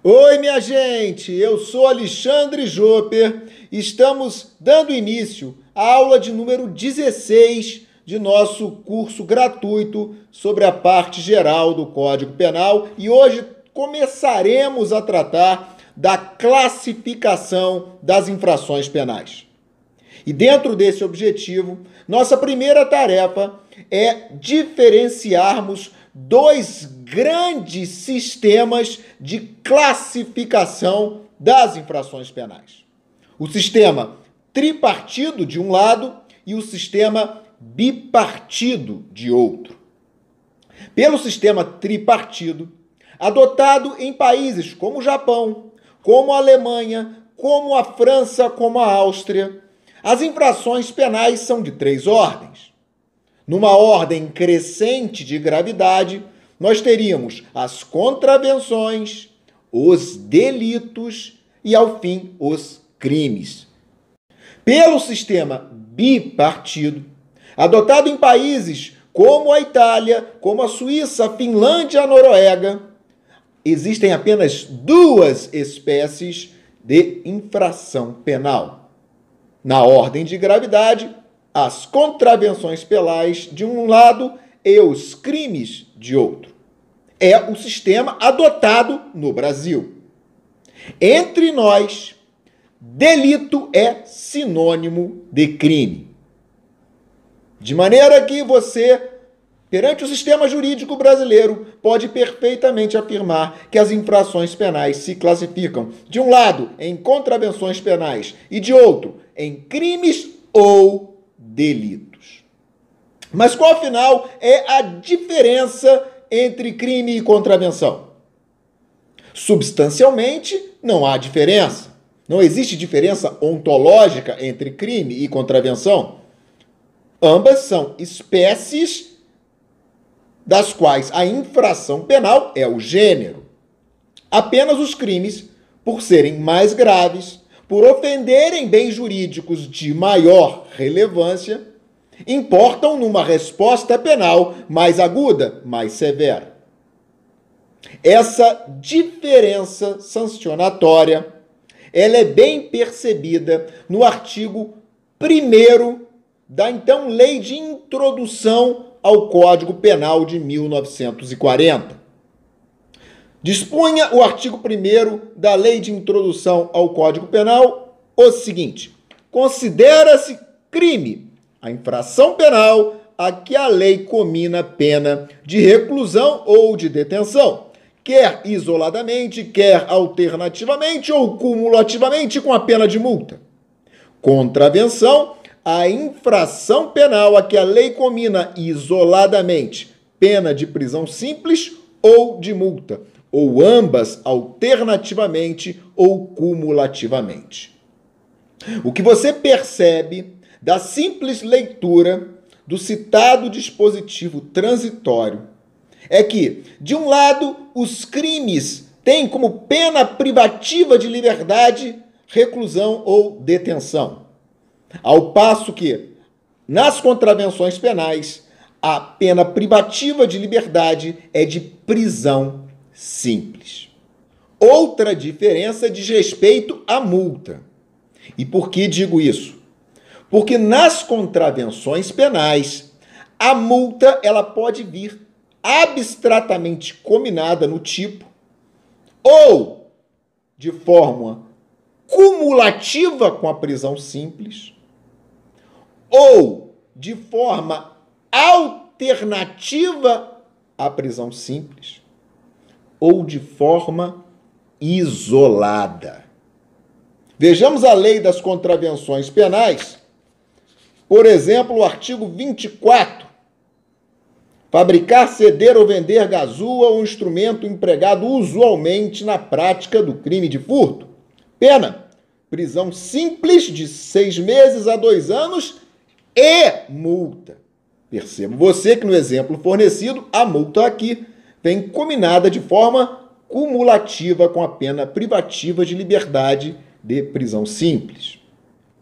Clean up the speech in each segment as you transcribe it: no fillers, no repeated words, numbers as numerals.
Oi, minha gente, eu sou Alexandre Jopper. Estamos dando início à aula de número 16 de nosso curso gratuito sobre a parte geral do Código Penal e hoje começaremos a tratar da classificação das infrações penais. E dentro desse objetivo, nossa primeira tarefa é diferenciarmos dois grandes sistemas de classificação das infrações penais. O sistema tripartido de um lado e o sistema bipartido de outro. Pelo sistema tripartido, adotado em países como o Japão, como a Alemanha, como a França, como a Áustria, as infrações penais são de três ordens. Numa ordem crescente de gravidade, nós teríamos as contravenções, os delitos e, ao fim, os crimes. Pelo sistema bipartido, adotado em países como a Itália, como a Suíça, a Finlândia e a Noruega, existem apenas duas espécies de infração penal. Na ordem de gravidade, as contravenções penais de um lado e os crimes de outro. É o sistema adotado no Brasil. Entre nós, delito é sinônimo de crime. De maneira que você, perante o sistema jurídico brasileiro, pode perfeitamente afirmar que as infrações penais se classificam, de um lado, em contravenções penais e de outro, em crimes ou delitos. Mas qual, afinal, é a diferença entre crime e contravenção? Substancialmente, não há diferença. Não existe diferença ontológica entre crime e contravenção. Ambas são espécies das quais a infração penal é o gênero. Apenas os crimes, por serem mais graves, por ofenderem bens jurídicos de maior relevância, importam numa resposta penal mais aguda, mais severa. Essa diferença sancionatória, ela é bem percebida no artigo 1º da então Lei de Introdução ao Código Penal de 1940. Dispunha o artigo 1º da Lei de Introdução ao Código Penal o seguinte: considera-se crime a infração penal a que a lei comina pena de reclusão ou de detenção, quer isoladamente, quer alternativamente ou cumulativamente com a pena de multa. Contravenção, a infração penal a que a lei comina isoladamente pena de prisão simples ou de multa, ou ambas alternativamente ou cumulativamente. O que você percebe da simples leitura do citado dispositivo transitório é que, de um lado, os crimes têm como pena privativa de liberdade reclusão ou detenção, ao passo que, nas contravenções penais, a pena privativa de liberdade é de prisão simples. Outra diferença diz respeito à multa. E por que digo isso? Porque nas contravenções penais, a multa ela pode vir abstratamente combinada no tipo ou de forma cumulativa com a prisão simples ou de forma alternativa à prisão simples ou de forma isolada. Vejamos a lei das contravenções penais. Por exemplo, o artigo 24. Fabricar, ceder ou vender gazua ou instrumento empregado usualmente na prática do crime de furto. Pena: prisão simples de 6 meses a 2 anos e multa. Perceba você que no exemplo fornecido, a multa aqui vem combinada de forma cumulativa com a pena privativa de liberdade de prisão simples.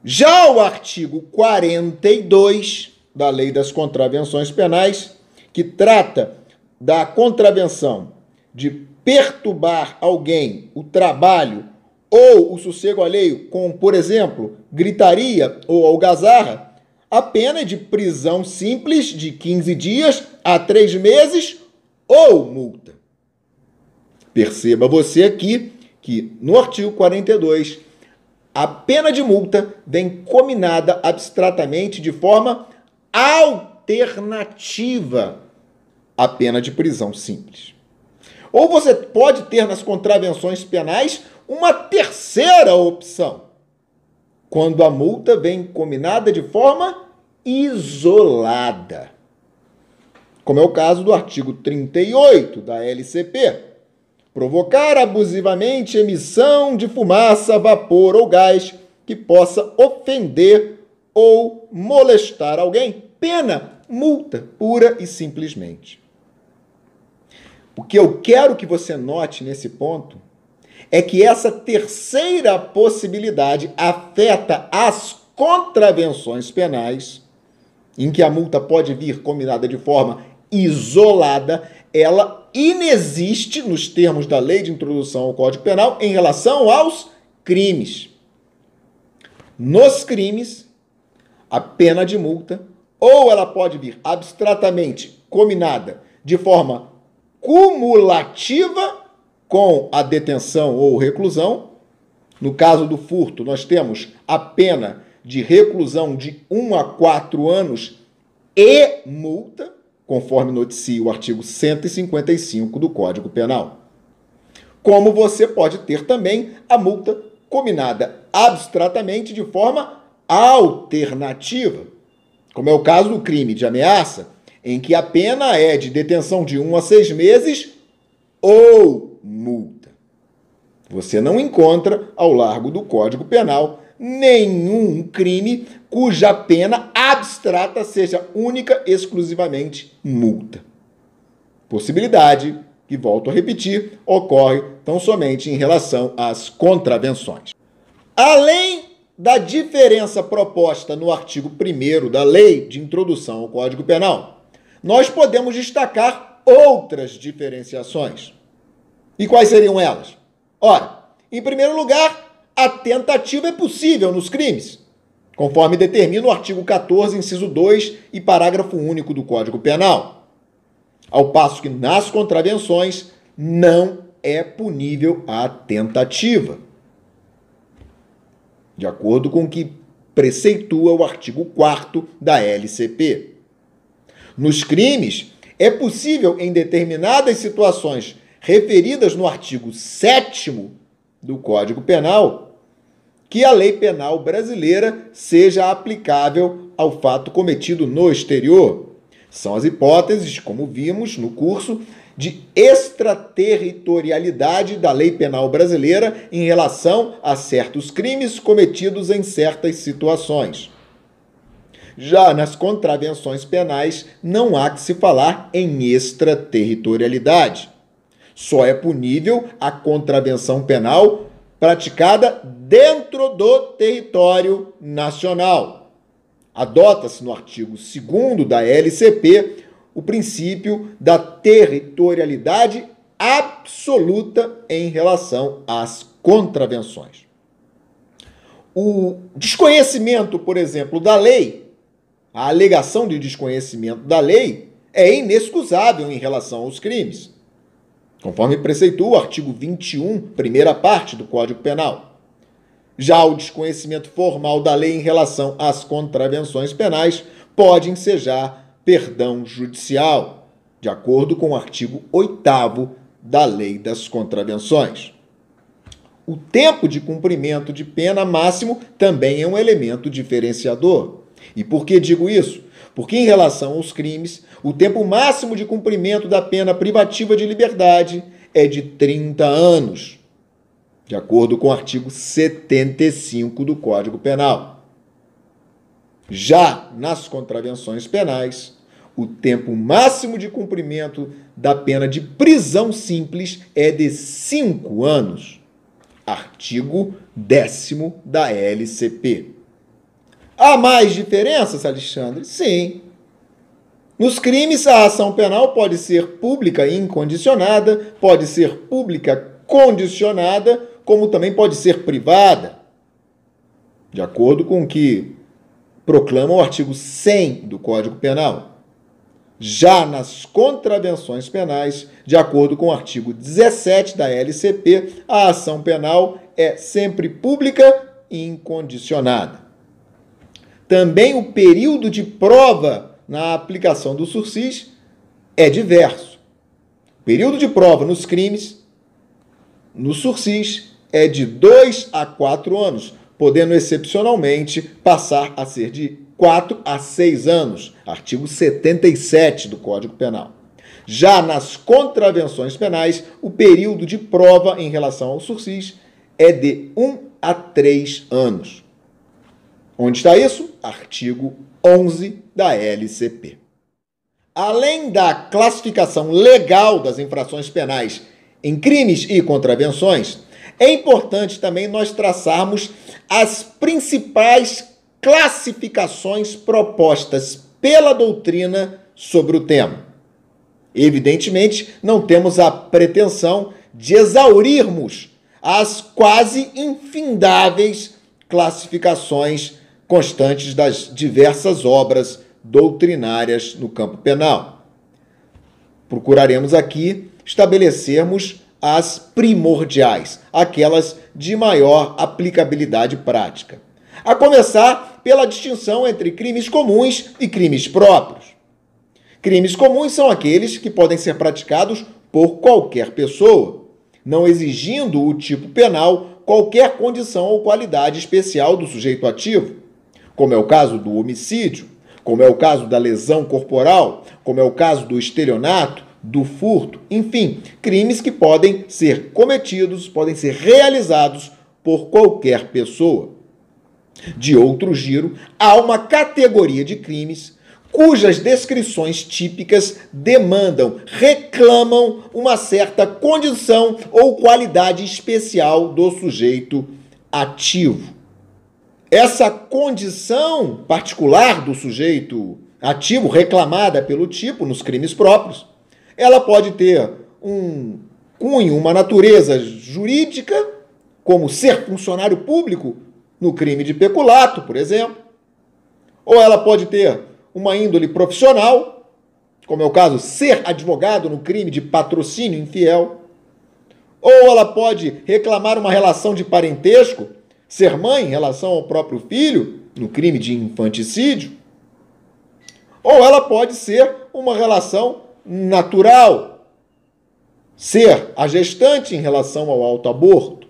Já o artigo 42 da Lei das Contravenções Penais, que trata da contravenção de perturbar alguém, o trabalho ou o sossego alheio com, por exemplo, gritaria ou algazarra, a pena é de prisão simples de 15 dias a 3 meses ou multa. Perceba você aqui que no artigo 42, a pena de multa vem cominada abstratamente de forma alternativa à pena de prisão simples. Ou você pode ter nas contravenções penais uma terceira opção, quando a multa vem cominada de forma isolada, como é o caso do artigo 38 da LCP. Provocar abusivamente emissão de fumaça, vapor ou gás que possa ofender ou molestar alguém. Pena, multa, pura e simplesmente. O que eu quero que você note nesse ponto é que essa terceira possibilidade afeta as contravenções penais, em que a multa pode vir combinada de forma isolada, ela inexiste nos termos da Lei de Introdução ao Código Penal em relação aos crimes. Nos crimes, a pena de multa, ou ela pode vir abstratamente combinada de forma cumulativa com a detenção ou reclusão. No caso do furto, nós temos a pena de reclusão de 1 a 4 anos e multa, conforme noticia o artigo 155 do Código Penal. Como você pode ter também a multa combinada abstratamente de forma alternativa, como é o caso do crime de ameaça, em que a pena é de detenção de 1 a 6 meses ou multa. Você não encontra, ao largo do Código Penal, nenhum crime cuja pena abstrata seja única e exclusivamente multa. Possibilidade que, volto a repetir, ocorre tão somente em relação às contravenções. Além da diferença proposta no artigo 1º da Lei de Introdução ao Código Penal, nós podemos destacar outras diferenciações. E quais seriam elas? Ora, em primeiro lugar, a tentativa é possível nos crimes, conforme determina o artigo 14, inciso 2 e parágrafo único do Código Penal, ao passo que nas contravenções não é punível a tentativa, de acordo com o que preceitua o artigo 4º da LCP. Nos crimes, é possível, em determinadas situações referidas no artigo 7º do Código Penal, que a lei penal brasileira seja aplicável ao fato cometido no exterior. São as hipóteses, como vimos no curso, de extraterritorialidade da lei penal brasileira em relação a certos crimes cometidos em certas situações. Já nas contravenções penais, não há que se falar em extraterritorialidade. Só é punível a contravenção penal praticada dentro do território nacional. Adota-se no artigo 2º da LCP o princípio da territorialidade absoluta em relação às contravenções. O desconhecimento, por exemplo, da lei, a alegação de desconhecimento da lei é inexcusável em relação aos crimes, conforme preceitua o artigo 21, primeira parte do Código Penal. Já o desconhecimento formal da lei em relação às contravenções penais pode ensejar perdão judicial, de acordo com o artigo 8º da Lei das Contravenções. O tempo de cumprimento de pena máximo também é um elemento diferenciador. E por que digo isso? Porque em relação aos crimes, o tempo máximo de cumprimento da pena privativa de liberdade é de 30 anos, de acordo com o artigo 75 do Código Penal. Já nas contravenções penais, o tempo máximo de cumprimento da pena de prisão simples é de 5 anos. Artigo 10º da LCP. Há mais diferenças, Alexandre? Sim. Nos crimes, a ação penal pode ser pública incondicionada, pode ser pública condicionada, como também pode ser privada, de acordo com o que proclama o artigo 100 do Código Penal. Já nas contravenções penais, de acordo com o artigo 17 da LCP, a ação penal é sempre pública e incondicionada. Também o período de prova na aplicação do sursis é diverso. O período de prova nos crimes, no sursis, é de 2 a 4 anos, podendo excepcionalmente passar a ser de 4 a 6 anos, artigo 77 do Código Penal. Já nas contravenções penais, o período de prova em relação ao sursis é de 1 a 3 anos. Onde está isso? Artigo 11 da LCP. Além da classificação legal das infrações penais em crimes e contravenções, é importante também nós traçarmos as principais classificações propostas pela doutrina sobre o tema. Evidentemente, não temos a pretensão de exaurirmos as quase infindáveis classificações constantes das diversas obras doutrinárias no campo penal. Procuraremos aqui estabelecermos as primordiais, aquelas de maior aplicabilidade prática. A começar pela distinção entre crimes comuns e crimes próprios. Crimes comuns são aqueles que podem ser praticados por qualquer pessoa, não exigindo o tipo penal qualquer condição ou qualidade especial do sujeito ativo, como é o caso do homicídio, como é o caso da lesão corporal, como é o caso do estelionato, do furto, enfim, crimes que podem ser cometidos, podem ser realizados por qualquer pessoa. De outro giro, há uma categoria de crimes cujas descrições típicas demandam, reclamam uma certa condição ou qualidade especial do sujeito ativo. Essa condição particular do sujeito ativo, reclamada pelo tipo nos crimes próprios, ela pode ter um cunho, uma natureza jurídica, como ser funcionário público no crime de peculato, por exemplo, ou ela pode ter uma índole profissional, como é o caso, ser advogado no crime de patrocínio infiel, ou ela pode reclamar uma relação de parentesco, ser mãe em relação ao próprio filho, no crime de infanticídio, ou ela pode ser uma relação natural, ser a gestante em relação ao autoaborto.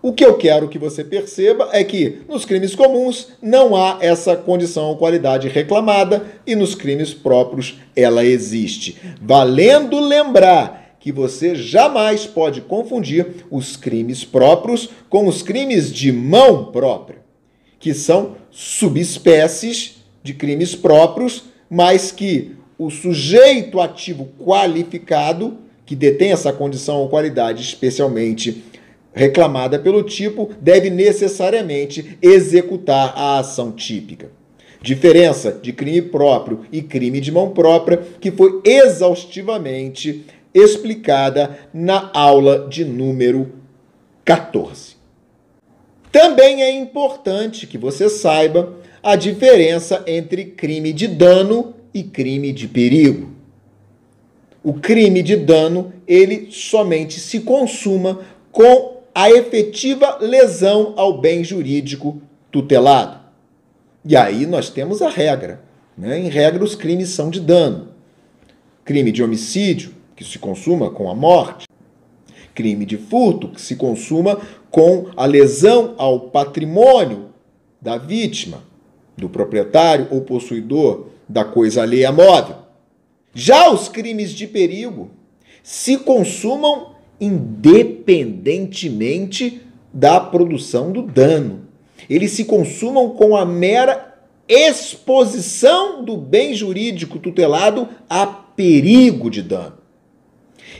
O que eu quero que você perceba é que nos crimes comuns não há essa condição ou qualidade reclamada e nos crimes próprios ela existe. Valendo lembrar que você jamais pode confundir os crimes próprios com os crimes de mão própria, que são subespécies de crimes próprios, mas que o sujeito ativo qualificado, que detém essa condição ou qualidade especialmente reclamada pelo tipo, deve necessariamente executar a ação típica. Diferença de crime próprio e crime de mão própria, que foi exaustivamente explicada na aula de número 14. Também é importante que você saiba a diferença entre crime de dano e crime de perigo. O crime de dano, ele somente se consuma com a efetiva lesão ao bem jurídico tutelado. E aí nós temos a regra, né? Em regra, os crimes são de dano. Crime de homicídio, que se consuma com a morte. Crime de furto, que se consuma com a lesão ao patrimônio da vítima, do proprietário ou possuidor da coisa alheia móvel. Já os crimes de perigo se consumam independentemente da produção do dano. Eles se consumam com a mera exposição do bem jurídico tutelado a perigo de dano.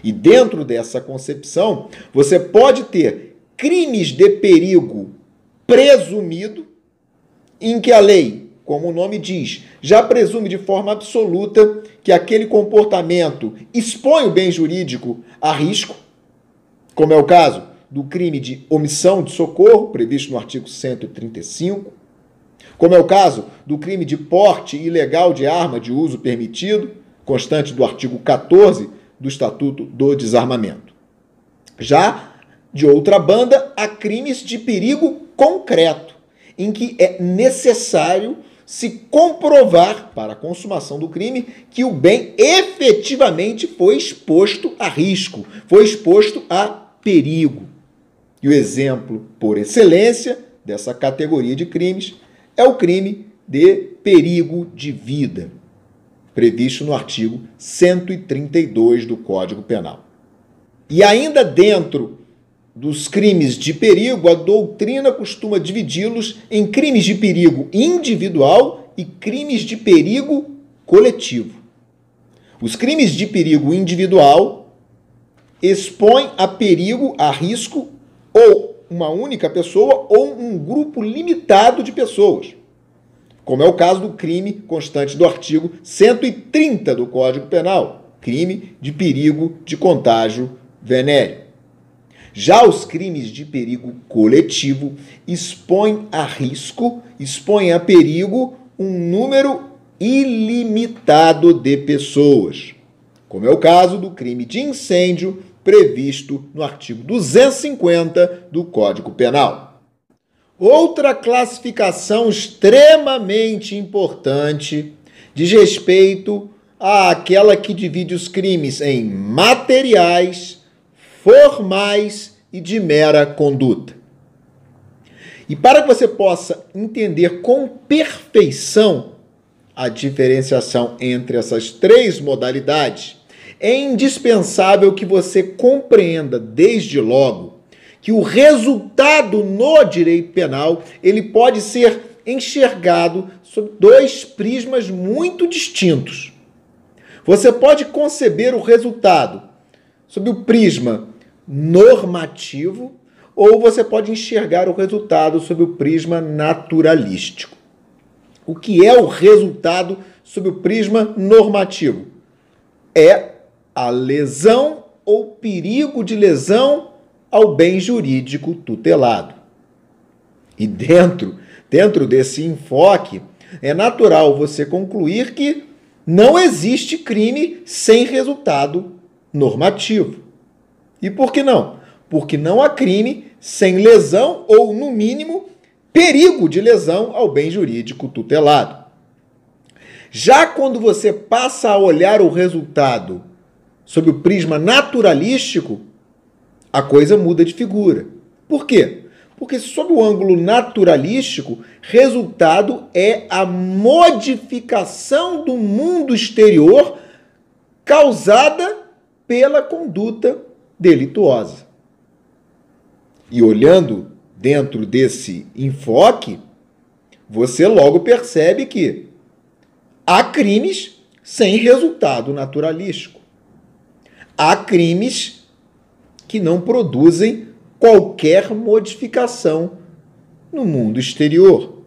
E dentro dessa concepção, você pode ter crimes de perigo presumido, em que a lei, como o nome diz, já presume de forma absoluta que aquele comportamento expõe o bem jurídico a risco, como é o caso do crime de omissão de socorro, previsto no artigo 135, como é o caso do crime de porte ilegal de arma de uso permitido, constante do artigo 14 do Estatuto do Desarmamento. Já, de outra banda, há crimes de perigo concreto, em que é necessário se comprovar, para a consumação do crime, que o bem efetivamente foi exposto a risco, foi exposto a perigo. E o exemplo, por excelência, dessa categoria de crimes é o crime de perigo de vida, previsto no artigo 132 do Código Penal. E ainda dentro dos crimes de perigo, a doutrina costuma dividi-los em crimes de perigo individual e crimes de perigo coletivo. Os crimes de perigo individual expõem a perigo, a risco, ou uma única pessoa ou um grupo limitado de pessoas, como é o caso do crime constante do artigo 130 do Código Penal, crime de perigo de contágio venéreo. Já os crimes de perigo coletivo expõem a risco, expõem a perigo um número ilimitado de pessoas, como é o caso do crime de incêndio previsto no artigo 250 do Código Penal. Outra classificação extremamente importante diz respeito àquela que divide os crimes em materiais, formais e de mera conduta. E para que você possa entender com perfeição a diferenciação entre essas três modalidades, é indispensável que você compreenda desde logo que o resultado no direito penal ele pode ser enxergado sob dois prismas muito distintos. Você pode conceber o resultado sob o prisma normativo ou você pode enxergar o resultado sob o prisma naturalístico. O que é o resultado sob o prisma normativo? É a lesão ou perigo de lesão ao bem jurídico tutelado. E dentro desse enfoque, é natural você concluir que não existe crime sem resultado normativo. E por que não? Porque não há crime sem lesão ou, no mínimo, perigo de lesão ao bem jurídico tutelado. Já quando você passa a olhar o resultado sob o prisma naturalístico, a coisa muda de figura. Por quê? Porque sob o ângulo naturalístico, resultado é a modificação do mundo exterior causada pela conduta delituosa. E olhando dentro desse enfoque, você logo percebe que há crimes sem resultado naturalístico. Há crimes que não produzem qualquer modificação no mundo exterior.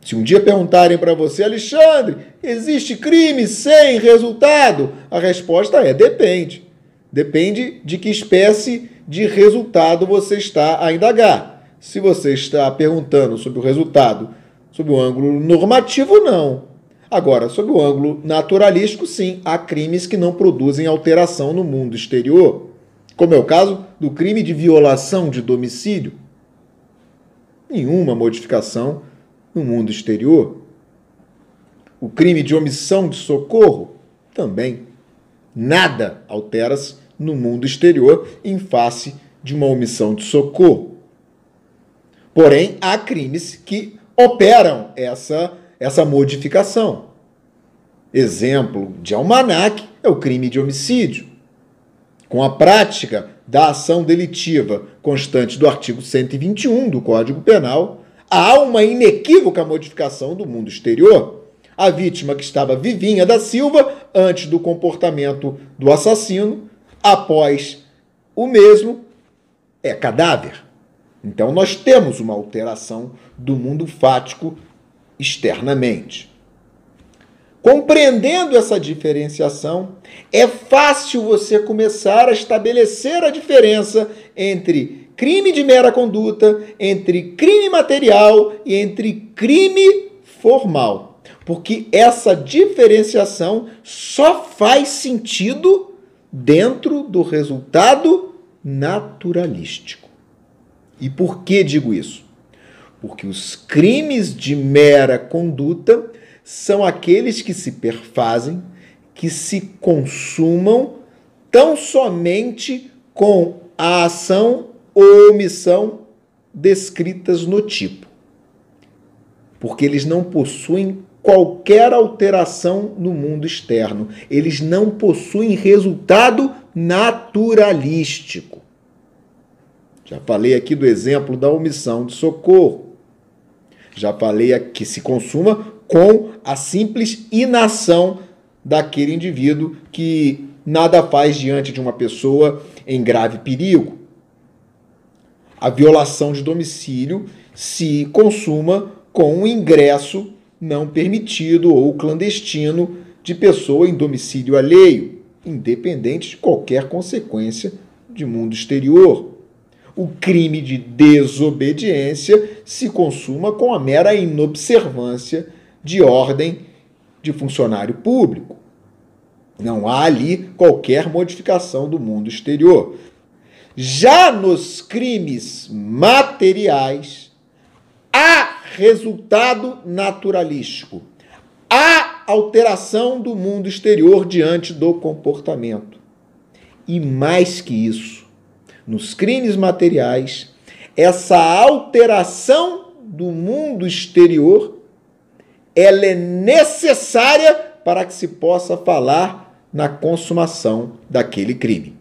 Se um dia perguntarem para você, Alexandre, existe crime sem resultado? A resposta é depende. Depende de que espécie de resultado você está a indagar. Se você está perguntando sobre o resultado sob o ângulo normativo, não. Agora, sob o ângulo naturalístico, sim, há crimes que não produzem alteração no mundo exterior, como é o caso do crime de violação de domicílio. Nenhuma modificação no mundo exterior. O crime de omissão de socorro, também. Nada altera-se no mundo exterior em face de uma omissão de socorro. Porém, há crimes que operam essa modificação. Exemplo de almanaque é o crime de homicídio. Com a prática da ação delitiva constante do artigo 121 do Código Penal, há uma inequívoca modificação do mundo exterior. A vítima que estava vivinha da Silva antes do comportamento do assassino, após o mesmo, é cadáver. Então nós temos uma alteração do mundo fático externamente. Compreendendo essa diferenciação, é fácil você começar a estabelecer a diferença entre crime de mera conduta, entre crime material e entre crime formal. Porque essa diferenciação só faz sentido dentro do resultado naturalístico. E por que digo isso? Porque os crimes de mera conduta são aqueles que se perfazem, que se consumam tão somente com a ação ou omissão descritas no tipo. Porque eles não possuem qualquer alteração no mundo externo. Eles não possuem resultado naturalístico. Já falei aqui do exemplo da omissão de socorro. Já falei aqui que se consuma com a simples inação daquele indivíduo que nada faz diante de uma pessoa em grave perigo. A violação de domicílio se consuma com o ingresso não permitido ou clandestino de pessoa em domicílio alheio, independente de qualquer consequência de mundo exterior. O crime de desobediência se consuma com a mera inobservância de ordem de funcionário público. Não há ali qualquer modificação do mundo exterior. Já nos crimes materiais, há resultado naturalístico. Há alteração do mundo exterior diante do comportamento. E mais que isso, nos crimes materiais, essa alteração do mundo exterior ela é necessária para que se possa falar na consumação daquele crime.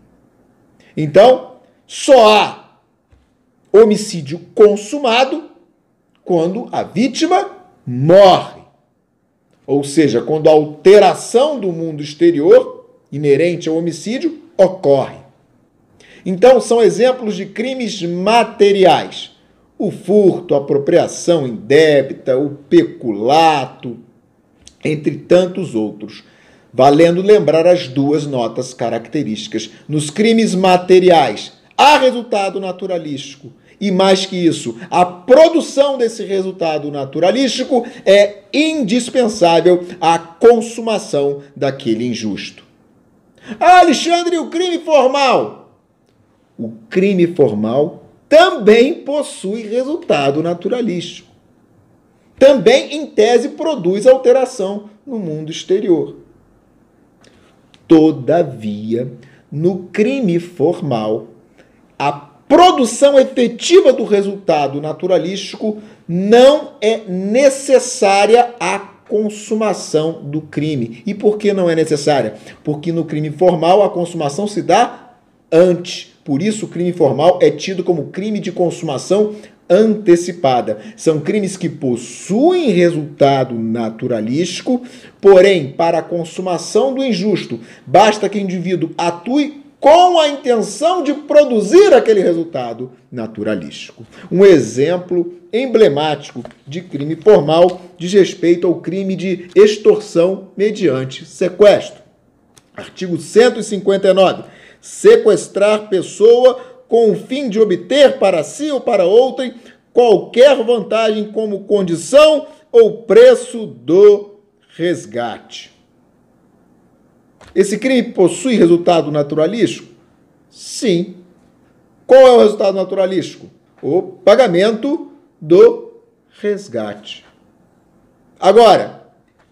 Então, só há homicídio consumado quando a vítima morre. Ou seja, quando a alteração do mundo exterior inerente ao homicídio ocorre. Então, são exemplos de crimes materiais. O furto, a apropriação indébita, o peculato, entre tantos outros. Valendo lembrar as duas notas características. Nos crimes materiais, há resultado naturalístico. E mais que isso, a produção desse resultado naturalístico é indispensável à consumação daquele injusto. Ah, Alexandre, o crime formal? O crime formal também possui resultado naturalístico. Também, em tese, produz alteração no mundo exterior. Todavia, no crime formal, a produção efetiva do resultado naturalístico não é necessária à consumação do crime. E por que não é necessária? Porque no crime formal a consumação se dá antes. Por isso o crime formal é tido como crime de consumação antecipada. São crimes que possuem resultado naturalístico, porém, para a consumação do injusto, basta que o indivíduo atue com a intenção de produzir aquele resultado naturalístico. Um exemplo emblemático de crime formal diz respeito ao crime de extorsão mediante sequestro. Artigo 159. Sequestrar pessoa com o fim de obter para si ou para outrem qualquer vantagem como condição ou preço do resgate. Esse crime possui resultado naturalístico? Sim. Qual é o resultado naturalístico? O pagamento do resgate. Agora,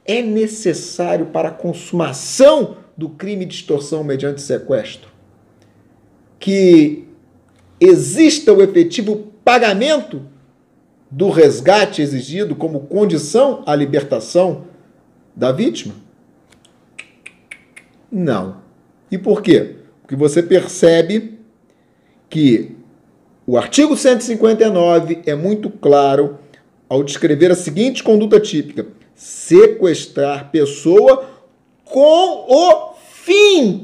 é necessário para a consumação do crime de extorsão mediante sequestro que exista o efetivo pagamento do resgate exigido como condição à libertação da vítima? Não. E por quê? Porque você percebe que o artigo 159 é muito claro ao descrever a seguinte conduta típica: sequestrar pessoa com o fim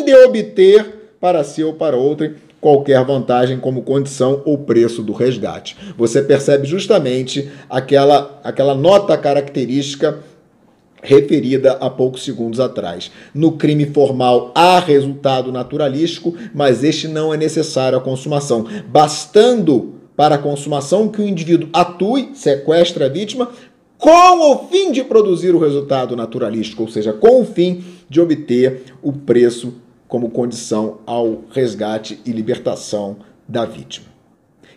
de obter para si ou para outrem qualquer vantagem como condição ou preço do resgate. Você percebe justamente aquela nota característica referida há poucos segundos atrás. No crime formal há resultado naturalístico, mas este não é necessário à consumação, bastando para a consumação que o indivíduo atue, sequestre a vítima, com o fim de produzir o resultado naturalístico, ou seja, com o fim de obter o preço como condição ao resgate e libertação da vítima.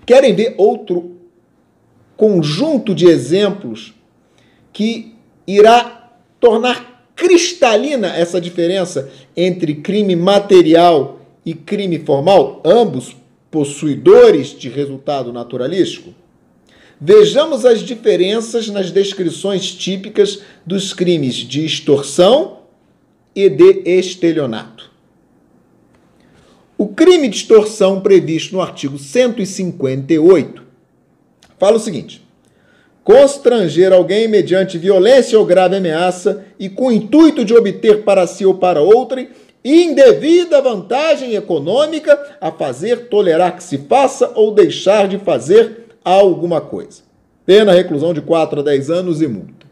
Querem ver outro conjunto de exemplos que irá tornar cristalina essa diferença entre crime material e crime formal, ambos possuidores de resultado naturalístico? Vejamos as diferenças nas descrições típicas dos crimes de extorsão e de estelionato. O crime de extorsão previsto no artigo 158 fala o seguinte: constranger alguém mediante violência ou grave ameaça e com o intuito de obter para si ou para outrem indevida vantagem econômica a fazer, tolerar que se faça ou deixar de fazer alguma coisa. Pena reclusão de 4 a 10 anos e multa.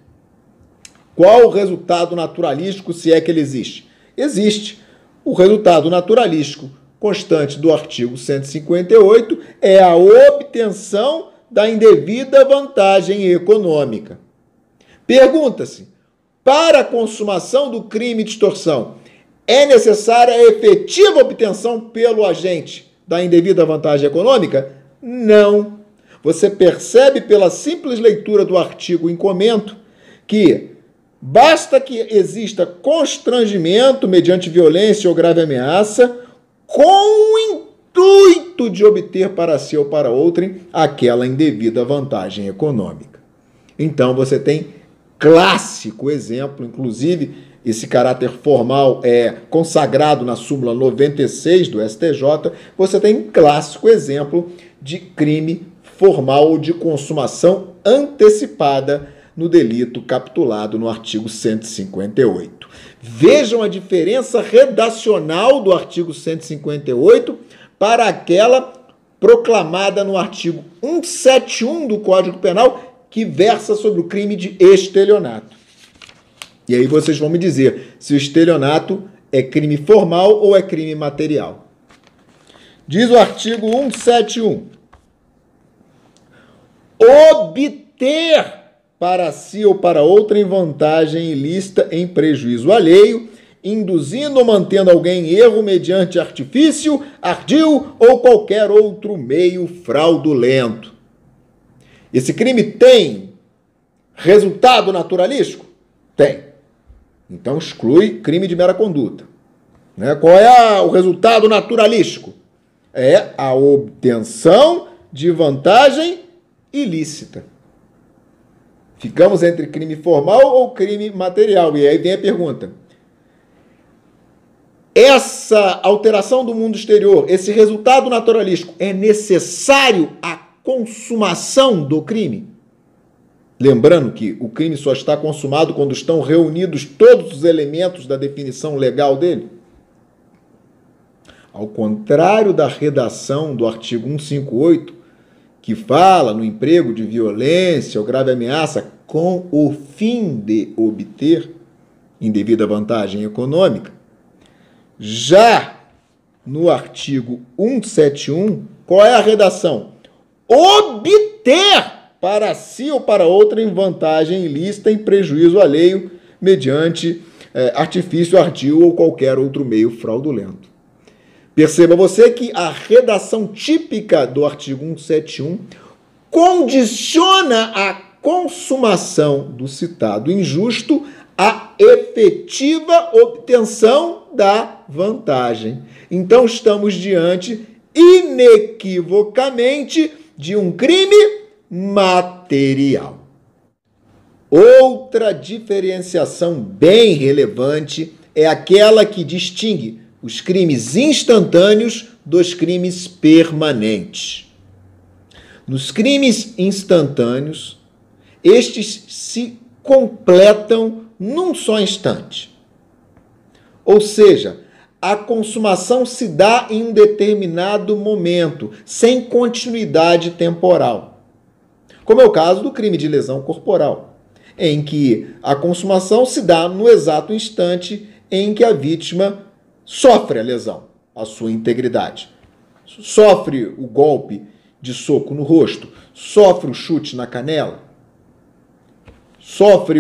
Qual o resultado naturalístico, se é que ele existe? Existe. O resultado naturalístico constante do artigo 158 é a obtenção da indevida vantagem econômica. Pergunta-se: para a consumação do crime de extorsão, é necessária a efetiva obtenção pelo agente da indevida vantagem econômica? Não. Você percebe pela simples leitura do artigo em comento que basta que exista constrangimento mediante violência ou grave ameaça com o intuito de obter para si ou para outrem aquela indevida vantagem econômica. Então você tem clássico exemplo, inclusive esse caráter formal é consagrado na súmula 96 do STJ, você tem clássico exemplo de crime formal ou de consumação antecipada no delito capitulado no artigo 158. Vejam a diferença redacional do artigo 158 para aquela proclamada no artigo 171 do Código Penal, que versa sobre o crime de estelionato. E aí vocês vão me dizer se o estelionato é crime formal ou é crime material. Diz o artigo 171. Obter para si ou para outrem vantagem ilícita em prejuízo alheio, induzindo ou mantendo alguém em erro mediante artifício, ardil ou qualquer outro meio fraudulento. Esse crime tem resultado naturalístico? Tem. Então exclui crime de mera conduta. Qual é o resultado naturalístico? É a obtenção de vantagem ilícita. Ficamos entre crime formal ou crime material. E aí vem a pergunta: essa alteração do mundo exterior, esse resultado naturalístico, é necessário à consumação do crime? Lembrando que o crime só está consumado quando estão reunidos todos os elementos da definição legal dele. Ao contrário da redação do artigo 158, que fala no emprego de violência ou grave ameaça com o fim de obter indevida vantagem econômica, já no artigo 171, qual é a redação? Obter para si ou para outrem vantagem ilícita em prejuízo alheio mediante artifício, ardil ou qualquer outro meio fraudulento. Perceba você que a redação típica do artigo 171 condiciona a consumação do citado injusto à efetiva obtenção da vantagem. Então, estamos diante, inequivocamente, de um crime material. Outra diferenciação bem relevante é aquela que distingue os crimes instantâneos dos crimes permanentes. Nos crimes instantâneos, estes se completam num só instante. Ou seja, a consumação se dá em um determinado momento, sem continuidade temporal. Como é o caso do crime de lesão corporal, em que a consumação se dá no exato instante em que a vítima sofre a lesão, a sua integridade. Sofre o golpe de soco no rosto, sofre o chute na canela, sofre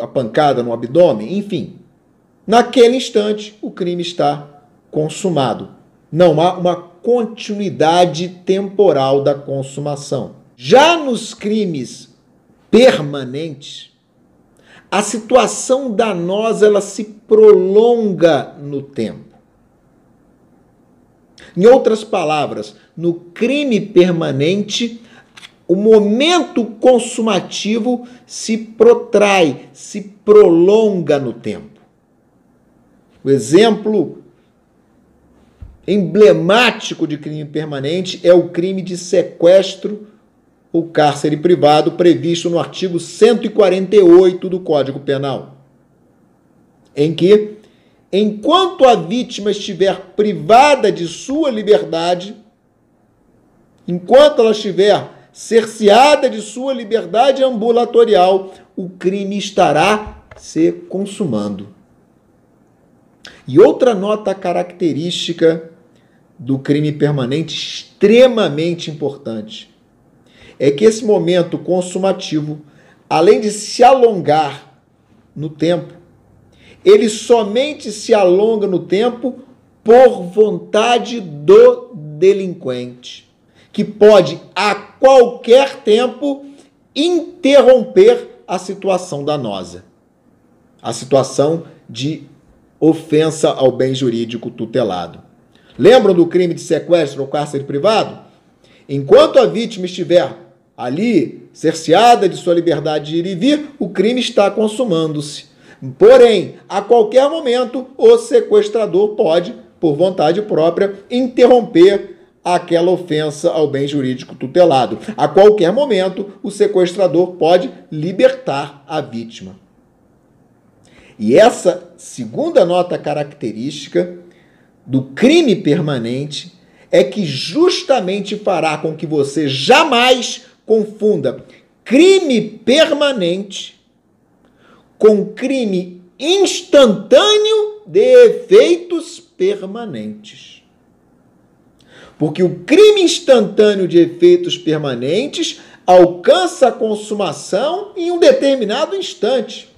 a pancada no abdômen, enfim. Naquele instante, o crime está consumado. Não há uma continuidade temporal da consumação. Já nos crimes permanentes, a situação danosa ela se prolonga no tempo. Em outras palavras, no crime permanente, o momento consumativo se protrai, se prolonga no tempo. O exemplo emblemático de crime permanente é o crime de sequestro ou cárcere privado previsto no artigo 148 do Código Penal, em que, enquanto a vítima estiver privada de sua liberdade, enquanto ela estiver cerceada de sua liberdade ambulatorial, o crime estará se consumando. E outra nota característica do crime permanente extremamente importante é que esse momento consumativo, além de se alongar no tempo, ele somente se alonga no tempo por vontade do delinquente, que pode a qualquer tempo interromper a situação danosa, a situação de ofensa ao bem jurídico tutelado. Lembram do crime de sequestro ou cárcere privado? Enquanto a vítima estiver ali, cerceada de sua liberdade de ir e vir, o crime está consumando-se. Porém, a qualquer momento, o sequestrador pode, por vontade própria, interromper aquela ofensa ao bem jurídico tutelado. A qualquer momento, o sequestrador pode libertar a vítima. E essa segunda nota característica do crime permanente é que justamente fará com que você jamais confunda crime permanente com crime instantâneo de efeitos permanentes. Porque o crime instantâneo de efeitos permanentes alcança a consumação em um determinado instante.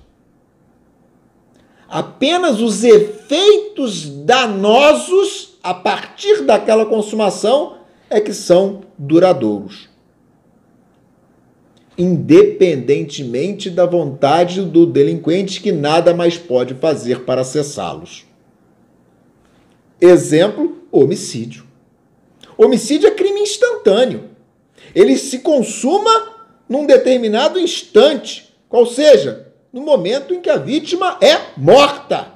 Apenas os efeitos danosos a partir daquela consumação é que são duradouros, independentemente da vontade do delinquente, que nada mais pode fazer para cessá-los. Exemplo, homicídio. Homicídio é crime instantâneo. Ele se consuma num determinado instante, qual seja, no momento em que a vítima é morta.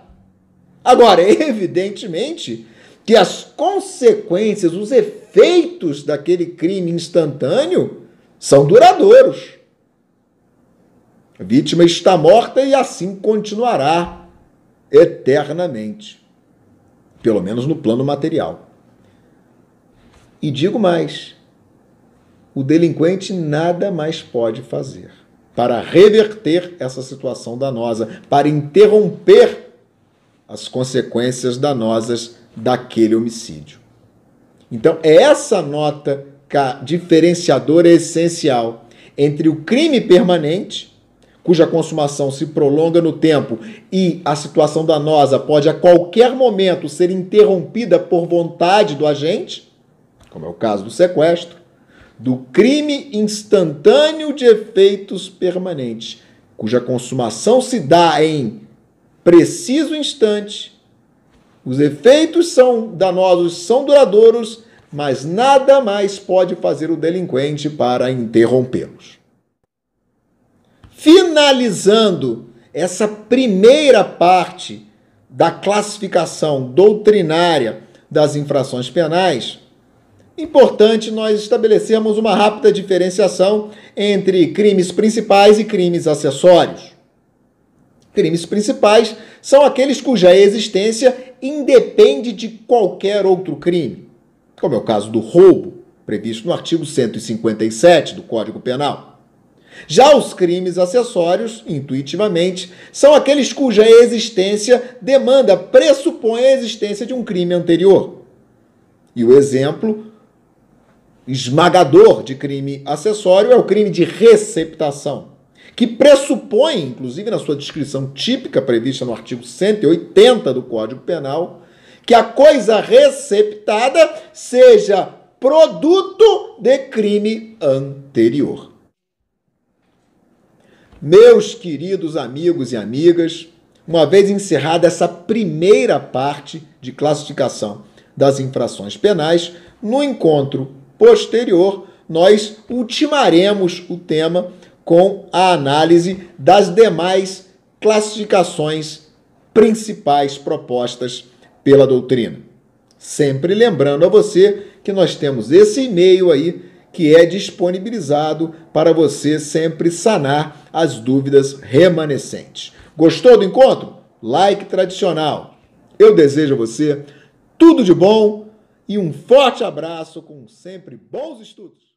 Agora, evidentemente que as consequências, os efeitos daquele crime instantâneo são duradouros. A vítima está morta e assim continuará eternamente, pelo menos no plano material. E digo mais, o delinquente nada mais pode fazer para reverter essa situação danosa, para interromper as consequências danosas daquele homicídio. Então, é essa nota diferenciadora essencial entre o crime permanente, cuja consumação se prolonga no tempo e a situação danosa pode a qualquer momento ser interrompida por vontade do agente, como é o caso do sequestro, do crime instantâneo de efeitos permanentes, cuja consumação se dá em preciso instante, os efeitos são danosos, são duradouros, mas nada mais pode fazer o delinquente para interrompê-los. Finalizando essa primeira parte da classificação doutrinária das infrações penais, importante nós estabelecermos uma rápida diferenciação entre crimes principais e crimes acessórios. Crimes principais são aqueles cuja existência independe de qualquer outro crime, como é o caso do roubo, previsto no artigo 157 do Código Penal. Já os crimes acessórios, intuitivamente, são aqueles cuja existência pressupõe a existência de um crime anterior. E o exemplo esmagador de crime acessório é o crime de receptação, que pressupõe, inclusive na sua descrição típica prevista no artigo 180 do Código Penal, que a coisa receptada seja produto de crime anterior. Meus queridos amigos e amigas, uma vez encerrada essa primeira parte de classificação das infrações penais, no encontro posterior, nós ultimaremos o tema com a análise das demais classificações principais propostas pela doutrina. Sempre lembrando a você que nós temos esse e-mail aí que é disponibilizado para você sempre sanar as dúvidas remanescentes. Gostou do encontro? Like tradicional. Eu desejo a você tudo de bom e um forte abraço com sempre bons estudos.